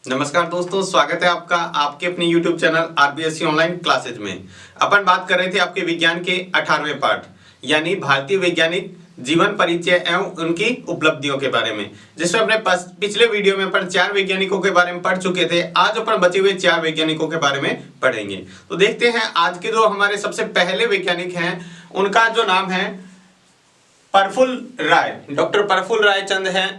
नमस्कार दोस्तों, स्वागत है आपका आपके अपने YouTube channel RBSC online classes में। अपन बात कर रहे थे आपके विज्ञान के 18वें पाठ यानी भारतीय वैज्ञानिक जीवन परिचय एवं उनकी उपलब्धियों के बारे में, जिसमें अपने पिछले वीडियो में अपन 4 वैज्ञानिकों के बारे में पढ़ चुके थे। आज अपन बचे हुए 4 वैज्ञानिकों के बारे में पढ़ेंगे। तो देखते हैं आज के जो हमारे सबसे पहले वैज्ञानिक हैं उनका जो नाम है प्रफुल्ल राय। डॉक्टर प्रफुल्ल राय चंद है,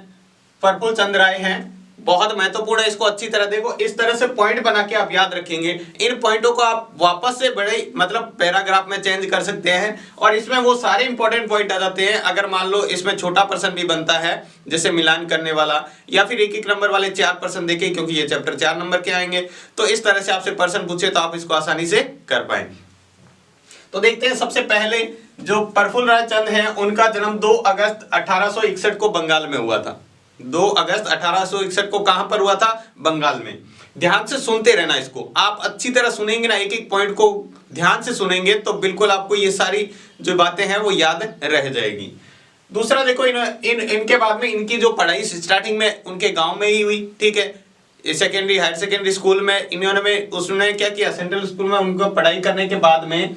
प्रफुल्ल चंद राय हैं। बहुत महत्वपूर्ण है, इसको अच्छी तरह देखो। इस तरह से पॉइंट बना के आप याद रखेंगे। इन पॉइंटों को आप वापस से बड़े पैराग्राफ में चेंज कर सकते हैं और इसमें वो सारे इंपॉर्टेंट पॉइंट आ जाते हैं। अगर मान लो इसमें छोटा प्रश्न भी बनता है जैसे मिलान करने वाला, या फिर एक नंबर वाले 4 प्रश्न देखें क्योंकि ये चैप्टर 4 नंबर के आएंगे, तो इस तरह से आपसे प्रश्न पूछे तो आप इसको आसानी से कर पाए। तो देखते हैं सबसे पहले जो प्रफुल्ल राय चंद है उनका जन्म 2 अगस्त 1861 को बंगाल में हुआ था। 2 अगस्त 1861 को कहां पर हुआ था? बंगाल में। ध्यान से सुनते रहना, इसको आप अच्छी तरह सुनेंगे ना, एक एक पॉइंट को ध्यान से सुनेंगे तो बिल्कुल आपको ये सारी जो बातें हैं वो याद रह जाएगी। दूसरा देखो, इनके बाद में इनकी जो पढ़ाई स्टार्टिंग में उनके गांव में ही हुई, ठीक है। सेकेंडरी हायर सेकेंडरी स्कूल में उसने क्या किया, सेंट्रल स्कूल में उनको पढ़ाई करने के बाद में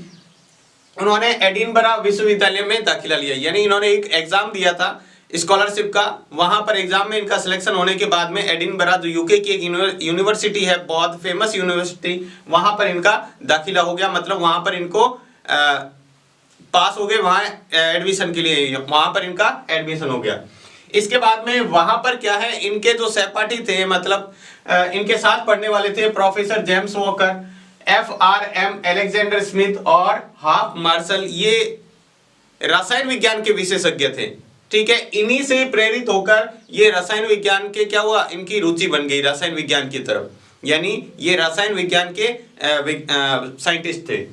उन्होंने एडिनबरा विश्वविद्यालय में दाखिला लिया। यानी इन्होंने एक एग्जाम दिया था स्कॉलरशिप का, वहां पर एग्जाम में इनका सिलेक्शन होने के बाद में एडिनबरा जो यूके की एक यूनिवर्सिटी है, बहुत फेमस यूनिवर्सिटी, वहां पर इनका दाखिला हो गया। मतलब वहां पर इनको पास हो गए, वहां एडमिशन के लिए वहां पर इनका एडमिशन हो गया। इसके बाद में वहां पर क्या है, इनके जो सहपाठी थे, मतलब इनके साथ पढ़ने वाले थे professor James walker, FRM Alexander Smith और हाफ मार्शल। ये रसायन विज्ञान के विशेषज्ञ थे, ठीक है। इन्हीं से प्रेरित होकर ये रसायन विज्ञान के क्या हुआ, इनकी रुचि बन गई रसायन विज्ञान की तरफ। यानी ये रसायन विज्ञान के साइंटिस्ट थे।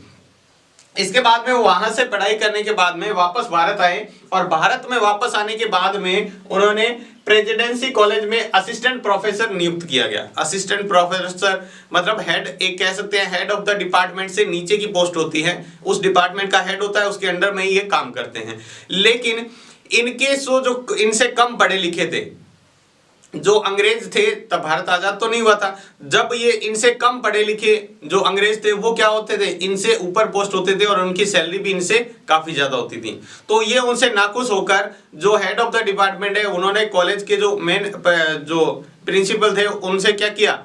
इसके बाद में वहां से पढ़ाई करने के बाद में वापस भारत आए और भारत में वापस आने के बाद में उन्होंने प्रेसिडेंसी कॉलेज में असिस्टेंट प्रोफेसर नियुक्त किया गया। असिस्टेंट प्रोफेसर मतलब हेड, एक कह सकते हैं हेड ऑफ द डिपार्टमेंट से नीचे की पोस्ट होती है, उस डिपार्टमेंट का हेड होता है, उसके अंडर में ही ये काम करते हैं। लेकिन इनके जो इनसे कम पढ़े लिखे थे, जो अंग्रेज थे, तब भारत आजाद तो नहीं हुआ था, जब ये इनसे कम पढ़े लिखे जो अंग्रेज थे वो क्या होते थे, इनसे ऊपर पोस्ट होते थे और उनकी सैलरी भी इनसे काफी ज्यादा होती थी। तो ये उनसे नाखुश होकर जो हेड ऑफ द डिपार्टमेंट है, उन्होंने कॉलेज के जो मेन जो प्रिंसिपल थे उनसे क्या किया,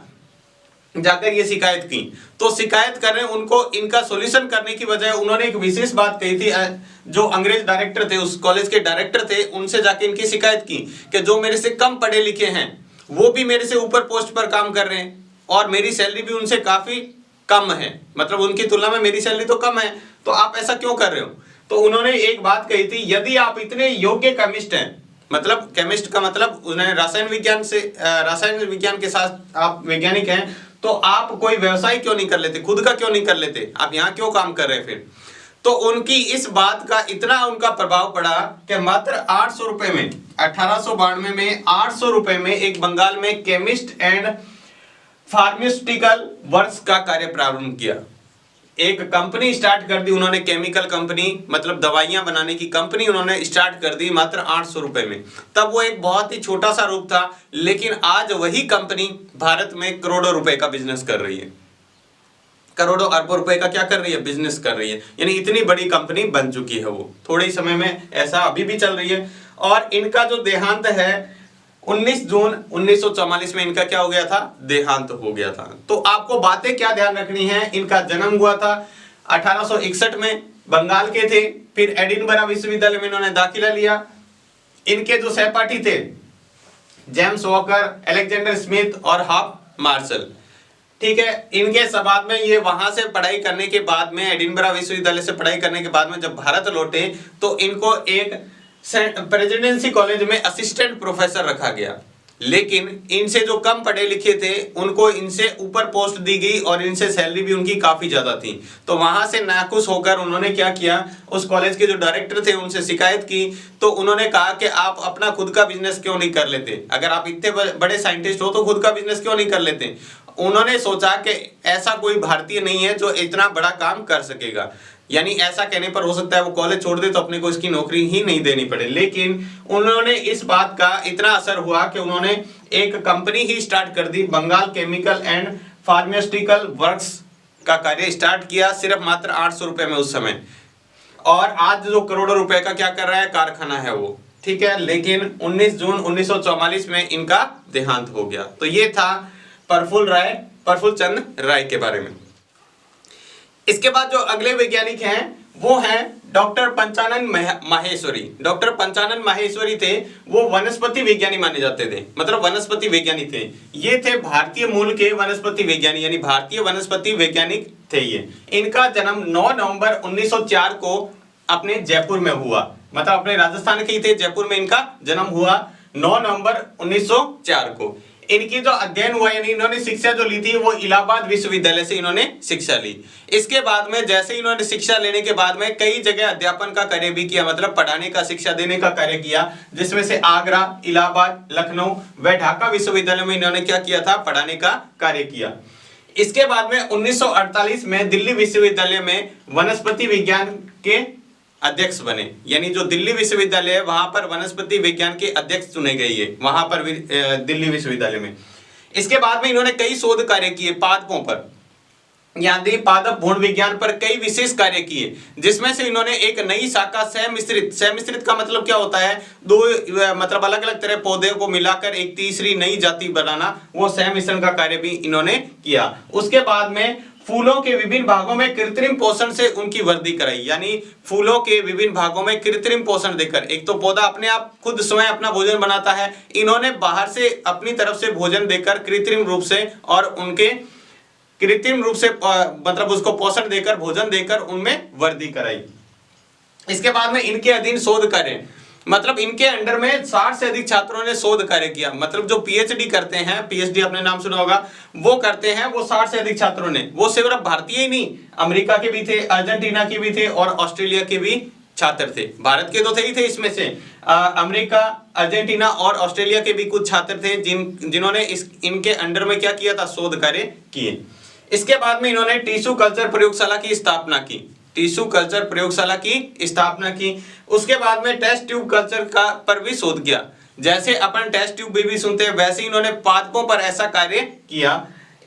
जाकर ये शिकायत की। तो शिकायत करने उनको इनका सॉल्यूशन करने की बजाय उन्होंने एक विशेष बात कही थी। जो अंग्रेज डायरेक्टर थे, उस कॉलेज के डायरेक्टर थे, उनसे जाके इनकी शिकायत की कि जो मेरे से कम पढ़े लिखे हैं वो भी मेरे से ऊपर पोस्ट पर काम कर रहे हैं और मेरी सैलरी भी उनसे काफी कम है, मतलब उनकी तुलना में मेरी सैलरी तो कम है, तो आप ऐसा क्यों कर रहे हो? तो उन्होंने एक बात कही थी, यदि आप इतने योग्य केमिस्ट हैं, मतलब केमिस्ट का मतलब उन्हें रसायन विज्ञान के साथ आप वैज्ञानिक हैं, तो आप कोई व्यवसाय क्यों नहीं कर लेते, खुद का क्यों नहीं कर लेते, आप यहाँ क्यों काम कर रहे हैं फिर? तो उनकी इस बात का इतना उनका प्रभाव पड़ा कि मात्र 800 रुपए में, 1892 में 800 रुपए में एक बंगाल में केमिस्ट एंड फार्मास्यूटिकल वर्क्स का कार्य प्रारंभ किया। एक कंपनी स्टार्ट कर दी उन्होंने, केमिकल कंपनी, मतलब दवाइयां बनाने की कंपनी उन्होंने स्टार्ट कर दी मात्र 800 रुपए में। तब वो एक बहुत ही छोटा सा रूप था, लेकिन आज वही कंपनी भारत में करोड़ों रुपए का बिजनेस कर रही है, करोड़ों अरबों रुपए का क्या कर रही है, बिजनेस कर रही है। यानी इतनी बड़ी कंपनी बन चुकी है वो, थोड़े ही समय में, ऐसा अभी भी चल रही है। और इनका जो देहांत है 19 जून 1944 में इनका क्या हो गया था, देहांत हो गया था। तो आपको बातें क्या ध्यान रखनी है, इनका जन्म हुआ था 1861 में, बंगाल के थे, फिर एडिनबरा विश्वविद्यालय में इन्होंने दाखिला लिया। इनके जो सहपाठी थे जेम्स वॉकर, अलेक्जेंडर स्मिथ और हाफ मार्शल, ठीक है। इनके बाद में ये वहां से पढ़ाई करने के बाद में, एडिनबरा विश्वविद्यालय से पढ़ाई करने के बाद में जब भारत लौटे तो इनको एक प्रेसिडेंसी कॉलेज में असिस्टेंट प्रोफेसर रखा गया। लेकिन इनसे जो कम पढ़े लिखे थे उनको इनसे ऊपर पोस्ट दी गई और इनसे सैलरी भी उनकी काफी ज्यादा थी। तो वहां से नाखुश होकर उन्होंने क्या किया, उस कॉलेज के जो डायरेक्टर थे उनसे शिकायत की। तो उन्होंने कहा कि आप अपना खुद का बिजनेस क्यों नहीं कर लेते, अगर आप इतने बड़े साइंटिस्ट हो तो खुद का बिजनेस क्यों नहीं कर लेते। उन्होंने सोचा कि ऐसा कोई भारतीय नहीं है जो इतना बड़ा काम कर सकेगा। यानी ऐसा कहने पर हो सकता है वो कॉलेज छोड़ दे तो अपने को इसकी नौकरी ही नहीं देनी पड़े, लेकिन उन्होंने इस बात का इतना असर हुआ कि उन्होंने एक कंपनी ही स्टार्ट कर दी, Bengal chemical and pharmaceutical works का कार्य स्टार्ट किया, सिर्फ मात्र 800 रुपए में उस समय। और आज जो करोड़ों रुपए का क्या कर रहा है, कारखाना है वो, ठीक है। लेकिन 19 जून 1944 में इनका देहांत हो गया। तो ये था प्रफुल्ल चंद्र राय के बारे में। इसके बाद जो अगले वैज्ञानिक हैं वो हैं डॉक्टर पंचानन माहेश्वरी। डॉक्टर पंचानन माहेश्वरी थे, वो वनस्पति विज्ञानी माने जाते थे, मतलब वनस्पति वैज्ञानिक थे। ये थे भारतीय मूल के वनस्पति वैज्ञानिक, यानी भारतीय वनस्पति वैज्ञानिक थे ये। इनका जन्म 9 नवंबर 1904 को अपने जयपुर में हुआ, मतलब अपने राजस्थान के ही थे, जयपुर में इनका जन्म हुआ 9 नवंबर 1904 को। इनकी जो अध्ययन हुआ, यानी इन्होंने शिक्षा जो ली थी वो इलाहाबाद विश्वविद्यालय से इन्होंने शिक्षा ली। इसके बाद में जैसे इन्होंने शिक्षा लेने के बाद में कई जगह अध्यापन का कार्य भी किया, मतलब पढ़ाने का, शिक्षा देने का कार्य किया, जिसमें से आगरा, इलाहाबाद, लखनऊ व ढाका विश्वविद्यालय में इन्होंने क्या किया था, पढ़ाने का कार्य किया। इसके बाद में 1948 में दिल्ली विश्वविद्यालय में वनस्पति विज्ञान के अध्यक्ष बने, यानी जो दिल्ली विश्वविद्यालय है वहां पर वनस्पति विज्ञान के अध्यक्ष चुने गए ये, वहां पर दिल्ली विश्वविद्यालय में। इसके बाद में इन्होंने कई शोध कार्य किए पादपों पर, यानी पादप भ्रूण विज्ञान पर कई विशेष कार्य किए, जिसमें से इन्होंने एक नई शाखा सहमिश्रित का मतलब क्या होता है, दो मतलब अलग अलग तरह पौधे को मिलाकर एक तीसरी नई जाति बनाना, वो सहमिश्रण का कार्य भी इन्होंने किया। उसके बाद में फूलों के विभिन्न भागों में कृत्रिम पोषण से उनकी वृद्धि कराई, यानी फूलों के विभिन्न भागों में कृत्रिम पोषण देकर, एक तो पौधा अपने आप खुद स्वयं अपना भोजन बनाता है, इन्होंने बाहर से अपनी तरफ से भोजन देकर कृत्रिम रूप से, और उनके कृत्रिम रूप से मतलब उसको पोषण देकर, भोजन देकर उनमें वृद्धि कराई। इसके बाद में इनके अधीन शोध कार्य, मतलब इनके अंडर में 60 से अधिक छात्रों ने शोध कार्य किया, मतलब जो पीएचडी करते हैं, पीएचडी आपने नाम सुना होगा, वो करते हैं, वो 60 से अधिक छात्रों ने, वो सिर्फ भारतीय ही नहीं, अमेरिका के भी थे, अर्जेंटीना के भी थे और ऑस्ट्रेलिया के भी छात्र थे। भारत के तो थे ही थे, इसमें से अमेरिका, अर्जेंटीना और ऑस्ट्रेलिया के भी कुछ छात्र थे जिन्होंने इनके अंडर में क्या किया था, शोध कार्य किए। इसके बाद में इन्होंने टिश्यू कल्चर प्रयोगशाला की स्थापना की, टिश्यू कल्चर प्रयोगशाला की स्थापना की। उसके बाद में टेस्ट ट्यूब कल्चर का पर भी शोध किया, जैसे अपन टेस्ट ट्यूब भी सुनते हैं, वैसे इन्होंने पादपों पर ऐसा कार्य किया।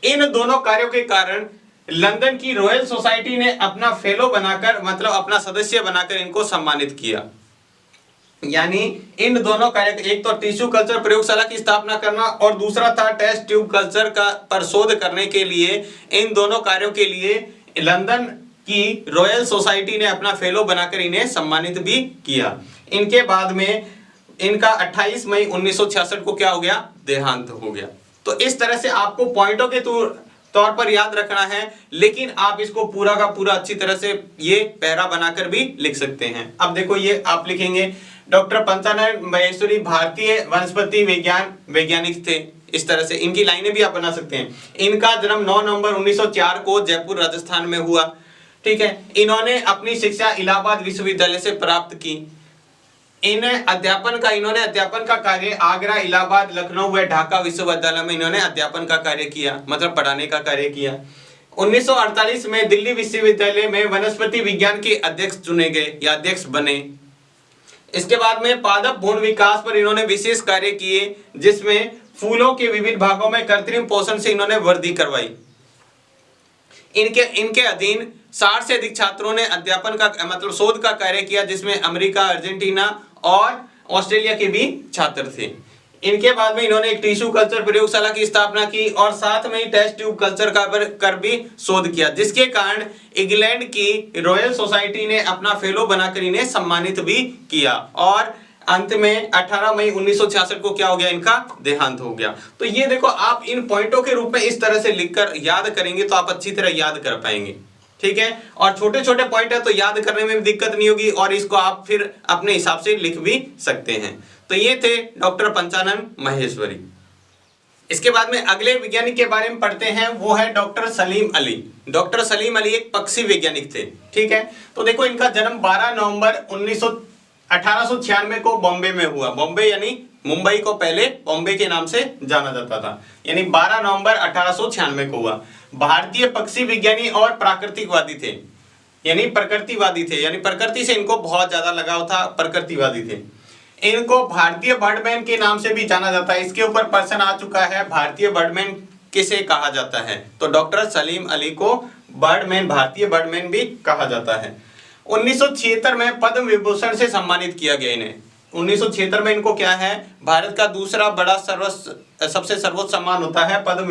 इन दोनों कार्यों के कारण लंदन की रॉयल सोसाइटी ने अपना फेलो बनाकर, मतलब अपना सदस्य बनाकर इनको सम्मानित किया। यानी इन दोनों कार्य, एक तो टिश्यू कल्चर प्रयोगशाला की स्थापना करना और दूसरा था टेस्ट ट्यूब कल्चर का पर शोध करने के लिए, इन दोनों कार्यों के लिए लंदन की रॉयल सोसाइटी ने अपना फेलो बनाकर इन्हें सम्मानित भी किया। इनके बाद में इनका 28 मई 1966 को क्या हो गया, देहांत हो गया। तो इस तरह से आपको पॉइंटों के तौर पर याद रखना है, लेकिन आप इसको पूरा का पूरा अच्छी तरह से ये पैरा बनाकर भी लिख सकते हैं। अब देखो ये आप लिखेंगे, डॉक्टर पंचानन माहेश्वरी भारतीय वनस्पति विज्ञान वैज्ञानिक थे, इस तरह से इनकी लाइनें भी आप बना सकते हैं। इनका जन्म 9 नवंबर 1904 को जयपुर राजस्थान में हुआ, ठीक है। इन्होंने अपनी शिक्षा इलाहाबाद विश्वविद्यालय से प्राप्त की। इन्होंने अध्यापन का कार्य आगरा, इलाहाबाद, लखनऊ व ढाका विश्वविद्यालय में इन्होंने अध्यापन का कार्य किया, मतलब पढ़ाने का कार्य किया। 1948 में दिल्ली विश्वविद्यालय में वनस्पति विज्ञान के अध्यक्ष चुने गए या अध्यक्ष बने। इसके बाद में पादप भ्रूण विकास पर इन्होंने विशेष कार्य किए, जिसमें फूलों के विविध भागों में कृत्रिम पोषण से इन्होंने वृद्धि करवाई। इनके अधीन 60 से अधिक छात्रों ने अध्यापन का मतलब शोध का कार्य किया, जिसमें अमेरिका, अर्जेंटीना और ऑस्ट्रेलिया के भी छात्र थे। इनके बाद में इन्होंने एक टिश्यू कल्चर प्रयोगशाला की स्थापना की और साथ में ही टेस्ट ट्यूब कल्चर का कर भी शोध किया, जिसके कारण इंग्लैंड की रॉयल सोसाइटी ने अपना फेलो बनाकर इन्हें सम्मानित भी किया। और अंत में 18 मई 1966 को क्या हो गया, इनका देहांत हो गया। तो ये देखो, आप इन पॉइंटों के रूप में इस तरह से लिखकर याद करेंगे तो आप अच्छी तरह याद कर पाएंगे, ठीक है। और छोटे छोटे पॉइंट है तो याद करने में भी दिक्कत नहीं होगी और इसको आप फिर अपने हिसाब से लिख भी सकते हैं। तो ये थे डॉक्टर पंचानन माहेश्वरी। इसके बाद में अगले वैज्ञानिक के बारे में पढ़ते हैं, वो है डॉक्टर सलीम अली। डॉक्टर सलीम अली एक पक्षी वैज्ञानिक थे, ठीक है। तो देखो, इनका जन्म 12 नवंबर 1896 को बॉम्बे में हुआ। बॉम्बे यानी मुंबई को पहले बॉम्बे के नाम से जाना जाता था, यानी 12 नवंबर 1896 को हुआ। भारतीय पक्षी विज्ञानी और प्राकृतिकवादी थे, यानी प्रकृतिवादी थे, यानी प्रकृति से इनको बहुत ज्यादा लगाव था, प्रकृतिवादी थे। इनको भारतीय बर्डमैन के नाम से भी जाना जाता है। इसके ऊपर प्रश्न आ चुका है, भारतीय बर्डमैन किसे कहा जाता है? तो डॉक्टर सलीम अली को बर्डमैन, भारतीय बर्डमैन भी कहा जाता है। 1976 में पद्म विभूषण से सम्मानित किया गया इन्हें। 1976 में इनको क्या है, भारत का दूसरा बड़ा सबसे सर्वोच्च सम्मान होता है पद्म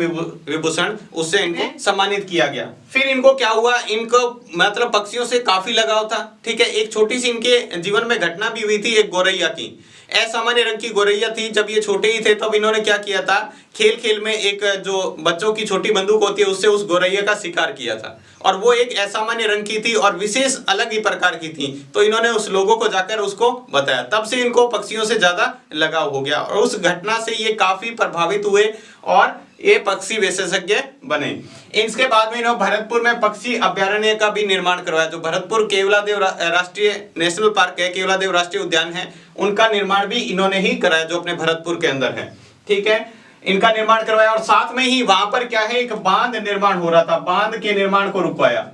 विभूषण, उससे इनको सम्मानित किया गया। फिर इनको क्या हुआ, इनको मतलब पक्षियों से काफी लगाव था, ठीक है। एक छोटी सी इनके जीवन में घटना भी हुई थी, एक गोरैया की, असामान्य रंग की गोरैया थी। जब ये छोटे ही थे तब इन्होंने क्या किया था, खेल खेल में एक जो बच्चों की छोटी बंदूक होती है उससे उस गोरैया का शिकार किया था, और वो एक असामान्य रंग की थी और विशेष अलग ही प्रकार की थी। तो इन्होंने उस लोगों को जाकर उसको बताया, तब से इनको पक्षियों से ज्यादा लगाव हो गया और उस घटना से ये काफी प्रभावित हुए और ये पक्षी विशेषज्ञ बने। इसके बाद में इन्होंने भरतपुर में पक्षी अभ्यारण्य का भी निर्माण करवाया। जो भरतपुर केवलादेव राष्ट्रीय नेशनल पार्क है, केवलादेव राष्ट्रीय उद्यान है, उनका निर्माण भी इन्होंने ही कराया, जो अपने भरतपुर के अंदर है, ठीक है। इनका निर्माण करवाया और साथ में ही वहां पर क्या है, एक बांध निर्माण हो रहा था, बांध के निर्माण को रुकवाया।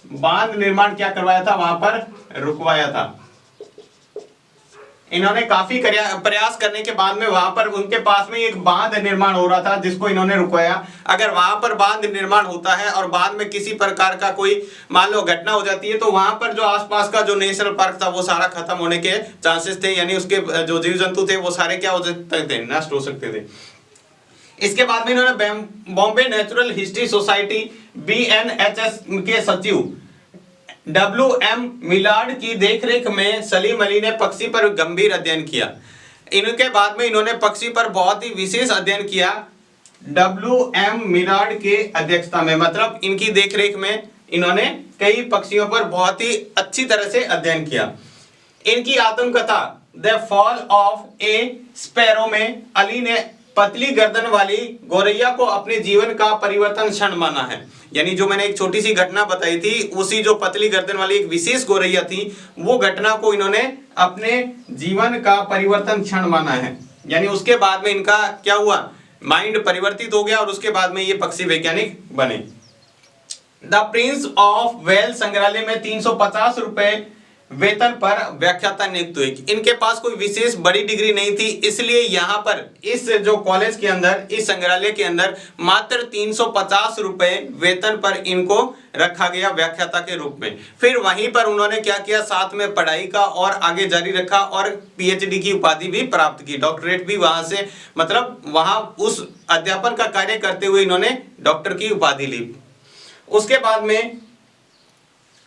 बांध निर्माण क्या करवाया था, वहां पर रुकवाया था। इन्होंने काफी प्रयास करने के बाद में वहां पर उनके पास में एक बांध निर्माण हो रहा था जिसको इन्होंने रुकवाया। अगर वहां पर बांध निर्माण होता है और बाद में किसी प्रकार का कोई मान लो घटना हो जाती है तो वहां पर जो आसपास का जो नेशनल पार्क था वो सारा खत्म होने के चांसेस थे, यानी उसके जो जीव जंतु थे वो सारे क्या हो सकते थे, नष्ट हो सकते थे। इसके बाद में इन्होंने Bombay natural history society BNHS के सचिव WM मिलार्ड की देखरेख में सलीम अली ने पक्षी पर गंभीर अध्ययन किया। इनके बाद में इन्होंने पक्षी पर बहुत ही विशेष अध्ययन किया WM मिलार्ड के अध्यक्षता में, मतलब इनकी देखरेख में इन्होंने कई पक्षियों पर बहुत ही अच्छी तरह से अध्ययन किया। इनकी आत्मकथा the fall of A sparrow में अली ने पतली गर्दन वाली गोरैया को अपने जीवन का परिवर्तन क्षण माना है। यानी जो मैंने एक छोटी सी घटना बताई थी, उसी जो पतली गर्दन वाली एक विशेष गोरैया थी, वो घटना को इन्होंने अपने जीवन का परिवर्तन क्षण माना है। यानी उसके बाद में इनका क्या हुआ, माइंड परिवर्तित हो गया और उसके बाद में ये पक्षी वैज्ञानिक बने। द प्रिंस ऑफ वेल्स संग्रहालय में 350 रुपए वेतन पर व्याख्याता नियुक्त हुए। इनके पास कोई विशेष बड़ी डिग्री नहीं थी, इसलिए यहाँ पर इस जो कॉलेज के अंदर, इस संग्रहालय के अंदर मात्र 350 रुपए वेतन पर इनको रखा गया व्याख्याता के रूप में। फिर वहीं पर उन्होंने क्या किया, साथ में पढ़ाई का और आगे जारी रखा और PhD की उपाधि भी प्राप्त की, डॉक्टरेट भी वहां से, मतलब वहां उस अध्यापन का कार्य करते हुए इन्होंने डॉक्टर की उपाधि ली। उसके बाद में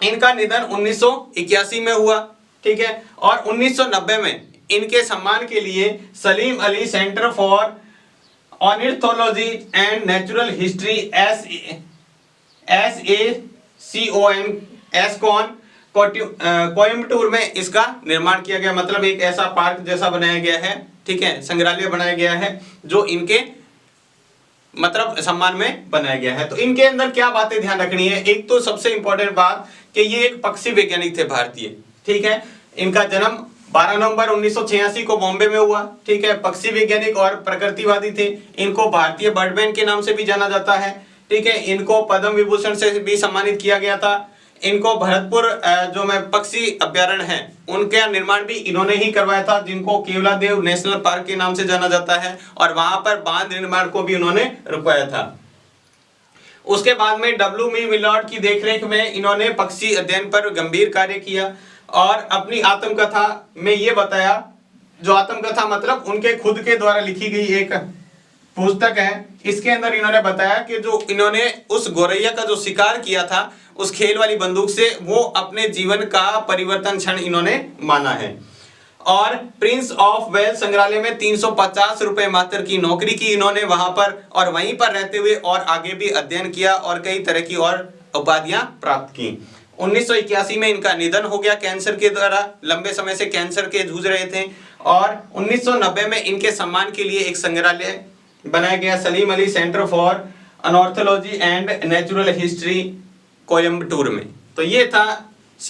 इनका निधन 1981 में हुआ, ठीक है। और 1990 में इनके सम्मान के लिए Salim Ali centre for ornithology and natural history SACON Coimbatore में इसका निर्माण किया गया। मतलब एक ऐसा पार्क जैसा बनाया गया है, ठीक है, संग्रहालय बनाया गया है जो इनके मतलब सम्मान में बनाया गया है। तो इनके अंदर क्या बातें ध्यान रखनी है, एक तो सबसे इंपॉर्टेंट बात कि ये एक पक्षी वैज्ञानिक थे भारतीय, ठीक है। इनका जन्म 12 नवंबर 1986 को बॉम्बे में हुआ, ठीक है। पक्षी वैज्ञानिक और प्रकृतिवादी थे। इनको भारतीय बर्डमैन के नाम से भी जाना जाता है, ठीक है। इनको पद्म विभूषण से भी सम्मानित किया गया था। इनको भरतपुर जो में पक्षी अभ्यारण्य है उनका निर्माण भी इन्होंने ही करवाया था, जिनको केवलादेव नेशनल पार्क के नाम से जाना जाता है, और वहां पर बांध निर्माण को भी उन्होंने रुकवाया था। उसके बाद में WM मिलार्ड की देखरेख में इन्होंने पक्षी अध्ययन पर गंभीर कार्य किया और अपनी आत्मकथा में ये बताया, जो आत्मकथा मतलब उनके खुद के द्वारा लिखी गई एक पुस्तक है, इसके अंदर इन्होंने बताया कि जो इन्होंने उस गोरैया का जो शिकार किया था उस खेल वाली बंदूक से, वो अपने जीवन का परिवर्तन क्षण इन्होंने माना है। और प्रिंस ऑफ वेल्स संग्रहालय में 350 रुपए मात्र की नौकरी की इन्होंने वहां पर, और वहीं पर रहते हुए और आगे भी अध्ययन किया और कई तरह की और उपाधियां प्राप्त की। 1981 में इनका निधन हो गया कैंसर के द्वारा, लंबे समय से कैंसर के जूझ रहे थे। और 1990 में इनके सम्मान के लिए एक संग्रहालय बनाया गया, Salim Ali centre for ornithology and natural history Coimbatore में। तो ये था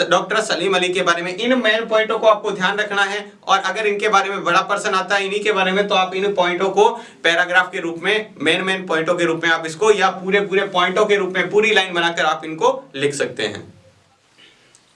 डॉक्टर सलीम अली के बारे में। इन मेन पॉइंटों को आपको ध्यान रखना है, और अगर इनके बारे में बड़ा प्रश्न आता है इन्हीं के बारे में, तो आप इन पॉइंटों को पैराग्राफ के रूप में, मेन पॉइंटों के रूप में आप इसको, या पूरे पॉइंटों के रूप में पूरी लाइन बनाकर आप इनको लिख सकते हैं।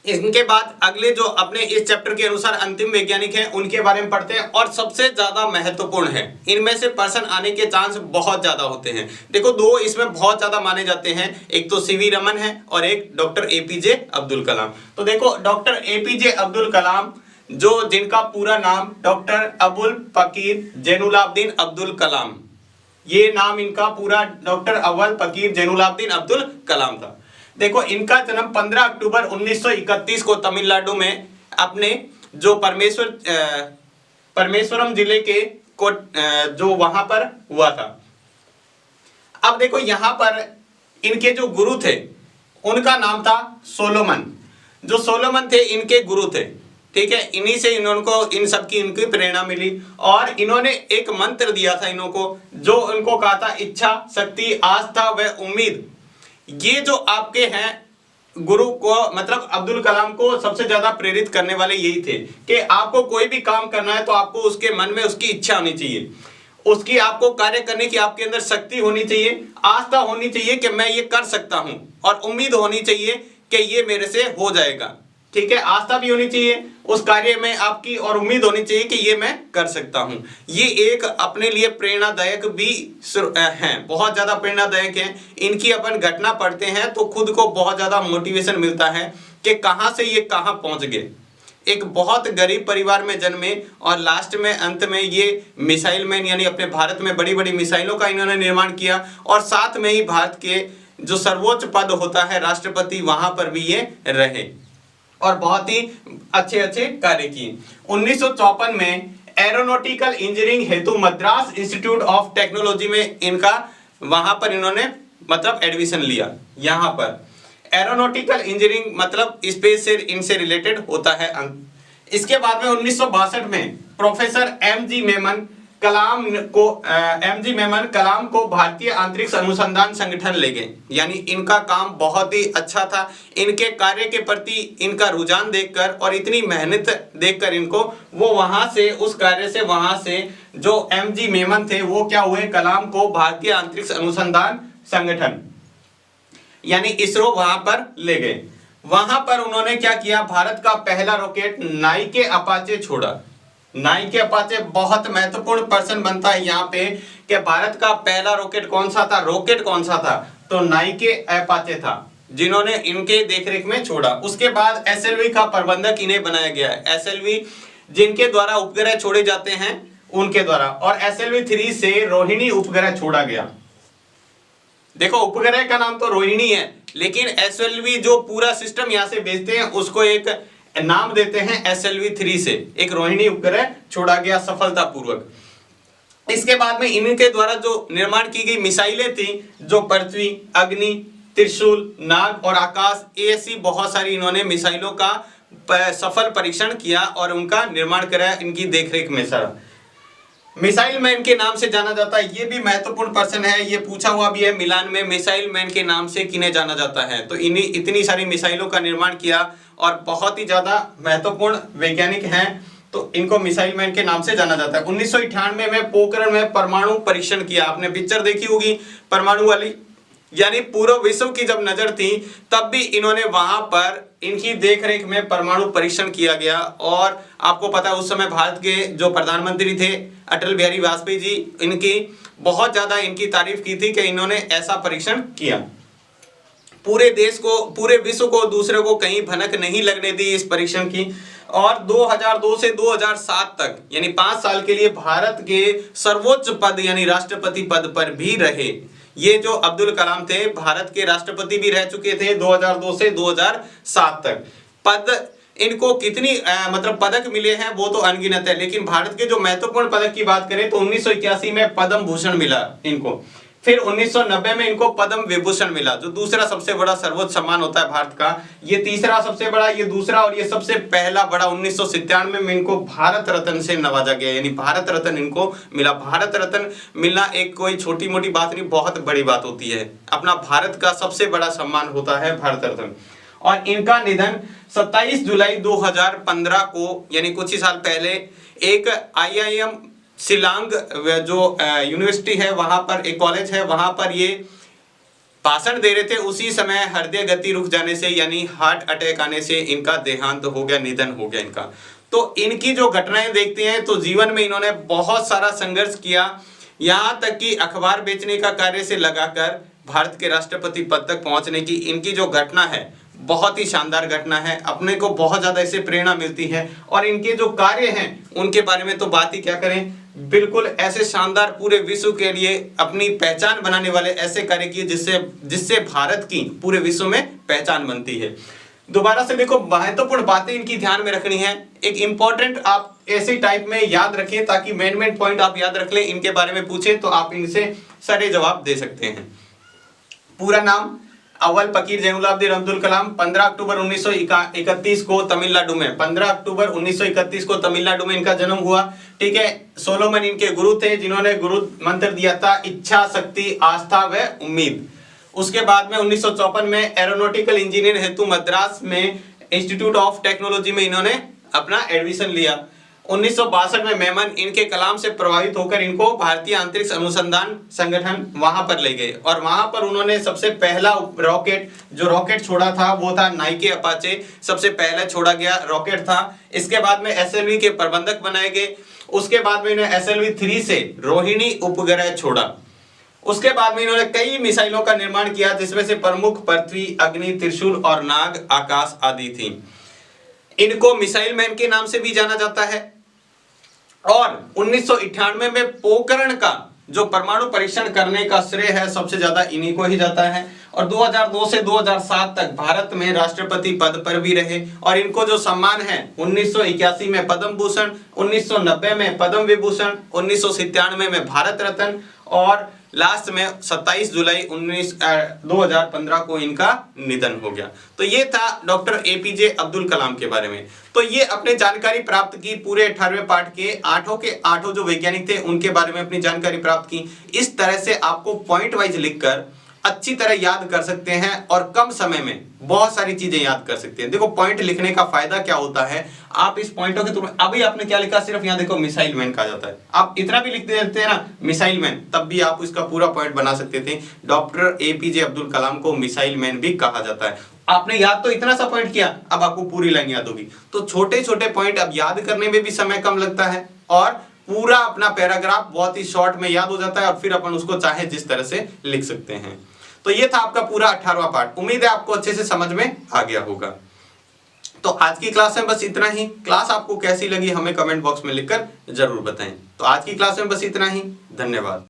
इनके बाद अगले जो अपने इस चैप्टर के अनुसार अंतिम वैज्ञानिक हैं उनके बारे में पढ़ते हैं, और सबसे ज्यादा महत्वपूर्ण है, इनमें से प्रश्न आने के चांस बहुत ज्यादा होते हैं। देखो, दो इसमें बहुत ज्यादा माने जाते हैं, एक तो सीवी रमन है और एक डॉक्टर एपीजे अब्दुल कलाम। तो देखो, डॉक्टर एपीजे अब्दुल कलाम, जो जिनका पूरा नाम डॉक्टर अबुल फकीर जैनुलाब्दीन अब्दुल कलाम, ये नाम इनका पूरा डॉक्टर अव्वल फकीर जैनुलाब्दीन अब्दुल कलाम था। देखो, इनका जन्म 15 अक्टूबर 1931 को तमिलनाडु में अपने जो परमेश्वरम जिले के जो वहां पर हुआ था। अब देखो, यहां पर इनके जो गुरु थे उनका नाम था सोलोमन। जो सोलोमन थे इनके गुरु थे, ठीक है। इन्हीं से इनको इन सबकी इनकी प्रेरणा मिली, और इन्होंने एक मंत्र दिया था इनको, जो उनको कहा था इच्छा, शक्ति, आस्था व उम्मीद। ये जो आपके हैं गुरु को, मतलब अब्दुल कलाम को सबसे ज्यादा प्रेरित करने वाले यही थे कि आपको कोई भी काम करना है तो आपको उसके मन में उसकी इच्छा होनी चाहिए, उसकी आपको कार्य करने की आपके अंदर शक्ति होनी चाहिए, आस्था होनी चाहिए कि मैं ये कर सकता हूं, और उम्मीद होनी चाहिए कि ये मेरे से हो जाएगा, ठीक है। आस्था भी होनी चाहिए उस कार्य में आपकी, और उम्मीद होनी चाहिए कि ये मैं कर सकता हूं। ये एक अपने लिए प्रेरणादायक भी हैं, बहुत ज्यादा प्रेरणादायक हैं। इनकी अपन घटना पढ़ते हैं तो खुद को बहुत ज्यादा मोटिवेशन मिलता है कि कहां से ये कहां पहुंच गए। एक बहुत गरीब परिवार में जन्मे, और लास्ट में अंत में ये मिसाइल मैन, यानी अपने भारत में बड़ी बड़ी मिसाइलों का इन्होंने निर्माण किया, और साथ में ही भारत के जो सर्वोच्च पद होता है राष्ट्रपति, वहां पर भी ये रहे, और बहुत ही अच्छे कार्य किए। 1954 में एरोनॉटिकल इंजीनियरिंग हेतु मद्रास इंस्टीट्यूट ऑफ टेक्नोलॉजी में इनका, वहां पर इन्होंने मतलब एडमिशन लिया। यहां पर एरोनॉटिकल इंजीनियरिंग मतलब स्पेस से इनसे रिलेटेड होता है। इसके बाद में 1962 में प्रोफेसर एमजी मेमन कलाम को भारतीय अंतरिक्ष अनुसंधान संगठन ले गए। यानी इनका काम बहुत ही अच्छा था, इनके कार्य के प्रति इनका रुझान देखकर और इतनी मेहनत देखकर इनको, वो वहां से, उस कार्य से, वहां से जो एमजी मेमन थे वो क्या हुए, कलाम को भारतीय अंतरिक्ष अनुसंधान संगठन यानी इसरो वहां पर ले गए। वहां पर उन्होंने क्या किया, भारत का पहला रॉकेट नाइके अपाचे छोड़ा। नाइके अपाचे बहुत महत्वपूर्ण प्रश्न बनता है यहाँ पे कि भारत का पहला रॉकेट कौन सा था, रॉकेट कौन सा था, तो नाइके अपाचे था, जिन्होंने इनके देखरेख में छोड़ा। उसके बाद एसएलवी का प्रबंधक इन्हें बनाया गया है। एसएलवी जिनके द्वारा उपग्रह छोड़े जाते हैं उनके द्वारा, और एसएलवी 3 से रोहिणी उपग्रह छोड़ा गया। देखो, उपग्रह का नाम तो रोहिणी है, लेकिन एसएलवी जो पूरा सिस्टम यहाँ से भेजते हैं उसको एक नाम देते हैं एसएलवी 3 से, एक रोहिणी उपग्रह छोड़ा गया सफलतापूर्वक। इसके बाद में इनके द्वारा जो निर्माण की गई मिसाइलें थी, जो पृथ्वी, अग्नि, त्रिशूल, नाग और आकाश, ऐसी बहुत सारी इन्होंने मिसाइलों का सफल परीक्षण किया और उनका निर्माण कराया इनकी देखरेख में। सारा मिसाइल मैन के नाम से जाना जाता है, ये भी महत्वपूर्ण प्रश्न है, ये पूछा हुआ भी है मिलान में, मिसाइल मैन के नाम से किन्हें जाना जाता है। तो इन्हीं इतनी सारी मिसाइलों का निर्माण किया और बहुत ही ज्यादा महत्वपूर्ण वैज्ञानिक हैं, तो इनको मिसाइल मैन के नाम से जाना जाता है। 1998 में पोखरण में परमाणु परीक्षण किया। आपने पिक्चर देखी होगी परमाणु वाली, यानी पूरे विश्व की जब नजर थी तब भी इन्होंने वहां पर इनकी देखरेख में परमाणु परीक्षण किया गया। और आपको पता है उस समय भारत के जो प्रधानमंत्री थे अटल बिहारी वाजपेयी जी, इनकी बहुत ज्यादा इनकी तारीफ की थी कि इन्होंने ऐसा परीक्षण किया। पूरे देश को, पूरे विश्व को, दूसरे को कहीं भनक नहीं लगने दी इस परीक्षण की। और 2002 से 2007 तक यानी 5 साल के लिए भारत के सर्वोच्च पद यानी राष्ट्रपति पद पर भी रहे। ये जो अब्दुल कलाम थे भारत के राष्ट्रपति भी रह चुके थे 2002 से 2007 तक। पद इनको कितनी मतलब पदक मिले हैं वो तो अनगिनत है, लेकिन भारत के जो महत्वपूर्ण पदक की बात करें तो 1981 में पद्म भूषण मिला इनको, फिर 1990 में इनको पद्म विभूषण मिला, जो दूसरा सबसे बड़ा सर्वोच्च सम्मान होता है भारत का। ये तीसरा सबसे बड़ा, ये दूसरा, और ये सबसे पहला बड़ा 1997 में इनको भारत रत्न से नवाजा गया, यानी भारत रत्न इनको मिला। भारत रत्न मिलना एक कोई छोटी मोटी बात नहीं, बहुत बड़ी बात होती है। अपना भारत का सबसे बड़ा सम्मान होता है भारत रत्न। और इनका निधन 27 जुलाई 2015 को, यानी कुछ ही साल पहले, एक IIM शिलांग जो यूनिवर्सिटी है वहां पर, एक कॉलेज है वहां पर ये भाषण दे रहे थे, उसी समय हृदय गति रुक जाने से यानी हार्ट अटैक आने से इनका देहांत हो गया, निधन हो गया इनका। तो इनकी जो घटनाएं देखते हैं तो जीवन में इन्होंने बहुत सारा संघर्ष किया, यहाँ तक कि अखबार बेचने का कार्य से लगाकर भारत के राष्ट्रपति पद तक पहुंचने की इनकी जो घटना है बहुत ही शानदार घटना है। अपने को बहुत ज्यादा इससे प्रेरणा मिलती है और इनके जो कार्य हैं उनके बारे में तो बात ही क्या करें, बिल्कुल ऐसे शानदार पूरे विश्व के लिए अपनी पहचान बनाने वाले ऐसे कार्य किए जिससे भारत की पूरे विश्व में पहचान बनती है। दोबारा से देखो, महत्वपूर्ण बातें इनकी ध्यान में रखनी है, एक इंपॉर्टेंट आप ऐसे टाइप में याद रखें ताकि मेन पॉइंट आप याद रख लें, इनके बारे में पूछे तो आप इनसे सारे जवाब दे सकते हैं। पूरा नाम अव्वल फकीर जैनुलाब्दीन अब्दुल कलाम, 15 अक्टूबर 1931 को तमिलनाडु में, 15 अक्टूबर 1931 को तमिलनाडु में इनका जन्म हुआ। ठीक है, सोलोमन इनके गुरु थे जिन्होंने गुरु मंत्र दिया था, इच्छा शक्ति आस्था व उम्मीद। उसके बाद में 1954 में एरोनॉटिकल इंजीनियर हेतु मद्रास में इंस्टीट्यूट ऑफ टेक्नोलॉजी में इन्होंने अपना एडमिशन लिया। 1962 में मेमन इनके कलाम से प्रभावित होकर इनको भारतीय अंतरिक्ष अनुसंधान संगठन वहां पर ले गए और वहां पर उन्होंने सबसे पहला रॉकेट छोड़ा था वो था नाइके अपाचे, सबसे पहले छोड़ा गया रॉकेट था। इसके बाद में SLV के प्रबंधक बनाए गए। उसके बाद में इन्होंने SLV-3 से रोहिणी उपग्रह छोड़ा। उसके बाद में इन्होंने कई मिसाइलों का निर्माण किया जिसमें से प्रमुख पृथ्वी, अग्नि, त्रिशूल और नाग, आकाश आदि थी। इनको मिसाइल मैन के नाम से भी जाना जाता है। और 1998 में पोखरण का जो परमाणु परीक्षण करने का श्रेय है सबसे ज्यादा इन्हीं को ही जाता है। और 2002 से 2007 तक भारत में राष्ट्रपति पद पर भी रहे और इनको जो सम्मान है 1981 में पद्म भूषण, 1990 में पद्म विभूषण, 1997 में भारत रत्न और लास्ट में 27 जुलाई 2015 को इनका निधन हो गया। तो ये था डॉक्टर APJ अब्दुल कलाम के बारे में। तो ये अपने जानकारी प्राप्त की, पूरे 18वें पार्ट के आठों जो वैज्ञानिक थे उनके बारे में अपनी जानकारी प्राप्त की। इस तरह से आपको पॉइंट वाइज लिखकर अच्छी तरह याद कर सकते हैं और कम समय में बहुत सारी चीजें याद कर सकते हैं। देखो पॉइंट लिखने का फायदा क्या होता है, आप इस पॉइंटों के थ्रू, अभी आपने क्या लिखा, सिर्फ यहाँ देखो मिसाइल मैन कहा जाता है, आप इतना भी लिख देते हैं ना मिसाइल मैन, तब भी आप इसका पूरा पॉइंट बना सकते थे। डॉक्टर APJ अब्दुल कलाम को मिसाइल मैन भी कहा जाता है। आपने याद तो इतना सा पॉइंट किया, अब आपको पूरी लाइन याद होगी। तो छोटे छोटे पॉइंट अब याद करने में भी समय कम लगता है और पूरा अपना पैराग्राफ बहुत ही शॉर्ट में याद हो जाता है और फिर अपन उसको चाहे जिस तरह से लिख सकते हैं। तो ये था आपका पूरा 18वां पार्ट। उम्मीद है आपको अच्छे से समझ में आ गया होगा। तो आज की क्लास में बस इतना ही। क्लास आपको कैसी लगी हमें कमेंट बॉक्स में लिखकर जरूर बताएं। तो आज की क्लास में बस इतना ही। धन्यवाद।